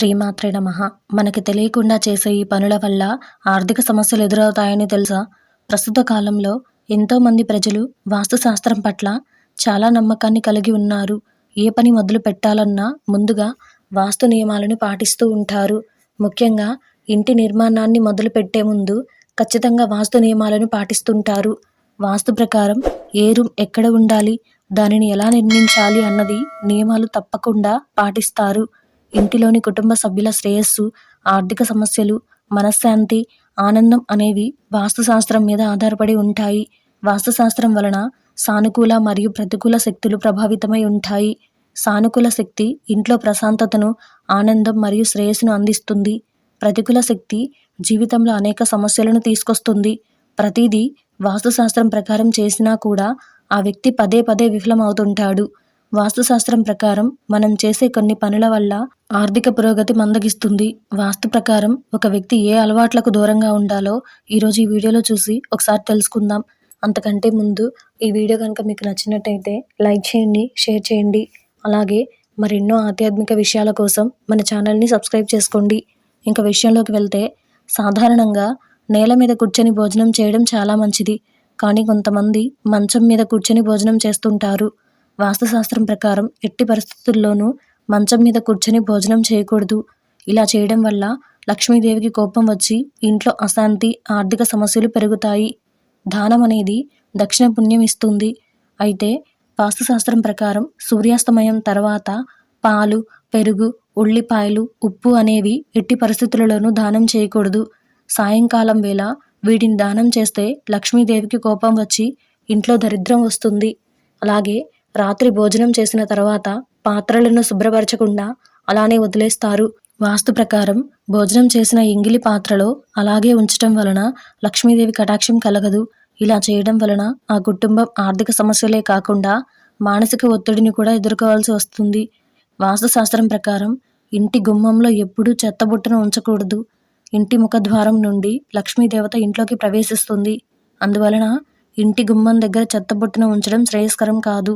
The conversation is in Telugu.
శ్రీమాత్రే నమః. మనకి తెలియకుండా చేసే ఈ పనుల వల్ల ఆర్థిక సమస్యలు ఎదురవుతాయని తెలుసా? ప్రస్తుత కాలంలో ఎంతోమంది ప్రజలు వాస్తుశాస్త్రం పట్ల చాలా నమ్మకాన్ని కలిగి ఉన్నారు. ఏ పని మొదలు పెట్టాలన్నా ముందుగా వాస్తు నియమాలను పాటిస్తూ ఉంటారు. ముఖ్యంగా ఇంటి నిర్మాణాన్ని మొదలుపెట్టే ముందు ఖచ్చితంగా వాస్తు నియమాలను పాటిస్తుంటారు. వాస్తు ప్రకారం ఏ రూమ్ ఎక్కడ ఉండాలి, దానిని ఎలా నిర్మించాలి అన్నది నియమాలు తప్పకుండా పాటిస్తారు. ఇంటిలోని కుటుంబ సభ్యుల శ్రేయస్సు, ఆర్థిక సమస్యలు, మనశ్శాంతి, ఆనందం అనేవి వాస్తుశాస్త్రం మీద ఆధారపడి ఉంటాయి. వాస్తుశాస్త్రం వలన సానుకూల మరియు ప్రతికూల శక్తులు ప్రభావితమై ఉంటాయి. సానుకూల శక్తి ఇంట్లో ప్రశాంతతను, ఆనందం మరియు శ్రేయస్సును అందిస్తుంది. ప్రతికూల శక్తి జీవితంలో అనేక సమస్యలను తీసుకొస్తుంది. ప్రతిదీ వాస్తుశాస్త్రం ప్రకారం చేసినా కూడా ఆ వ్యక్తి పదే పదే విఫలమవుతుంటాడు. వాస్తుశాస్త్రం ప్రకారం మనం చేసే కొన్ని పనుల వల్ల ఆర్థిక పురోగతి మందగిస్తుంది. వాస్తు ప్రకారం ఒక వ్యక్తి ఏ అలవాట్లకు దూరంగా ఉండాలో ఈరోజు ఈ వీడియోలో చూసి ఒకసారి తెలుసుకుందాం. అంతకంటే ముందు ఈ వీడియో కనుక మీకు నచ్చినట్టయితే లైక్ చేయండి, షేర్ చేయండి. అలాగే మరెన్నో ఆధ్యాత్మిక విషయాల కోసం మన ఛానల్ని సబ్స్క్రైబ్ చేసుకోండి. ఇంకా విషయంలోకి వెళ్తే, సాధారణంగా నేల మీద కూర్చొని భోజనం చేయడం చాలా మంచిది. కానీ కొంతమంది మంచం మీద కూర్చొని భోజనం చేస్తుంటారు. వాస్తుశాస్త్రం ప్రకారం ఎట్టి పరిస్థితుల్లోనూ మంచం మీద కూర్చొని భోజనం చేయకూడదు. ఇలా చేయడం వల్ల లక్ష్మీదేవికి కోపం వచ్చి ఇంట్లో అశాంతి, ఆర్థిక సమస్యలు పెరుగుతాయి. దానం అనేది దక్షిణ పుణ్యం ఇస్తుంది. అయితే వాస్తుశాస్త్రం ప్రకారం సూర్యాస్తమయం తర్వాత పాలు, పెరుగు, ఉల్లిపాయలు, ఉప్పు అనేవి ఎట్టి పరిస్థితులలోనూ దానం చేయకూడదు. సాయంకాలం వేళ వీటిని దానం చేస్తే లక్ష్మీదేవికి కోపం వచ్చి ఇంట్లో దరిద్రం వస్తుంది. అలాగే రాత్రి భోజనం చేసిన తర్వాత పాత్రలను శుభ్రపరచకుండా అలానే వదిలేస్తారు. వాస్తు ప్రకారం భోజనం చేసిన ఎంగిలి పాత్రలో అలాగే ఉంచటం వలన లక్ష్మీదేవి కటాక్షం కలగదు. ఇలా చేయడం వలన ఆ కుటుంబం ఆర్థిక సమస్యలే కాకుండా మానసిక ఒత్తిడిని కూడా ఎదుర్కోవాల్సి వస్తుంది. వాస్తుశాస్త్రం ప్రకారం ఇంటి గుమ్మంలో ఎప్పుడూ చెత్తబుట్టను ఉంచకూడదు. ఇంటి ముఖద్వారం నుండి లక్ష్మీదేవత ఇంట్లోకి ప్రవేశిస్తుంది. అందువలన ఇంటి గుమ్మం దగ్గర చెత్తబుట్టను ఉంచడం శ్రేయస్కరం కాదు.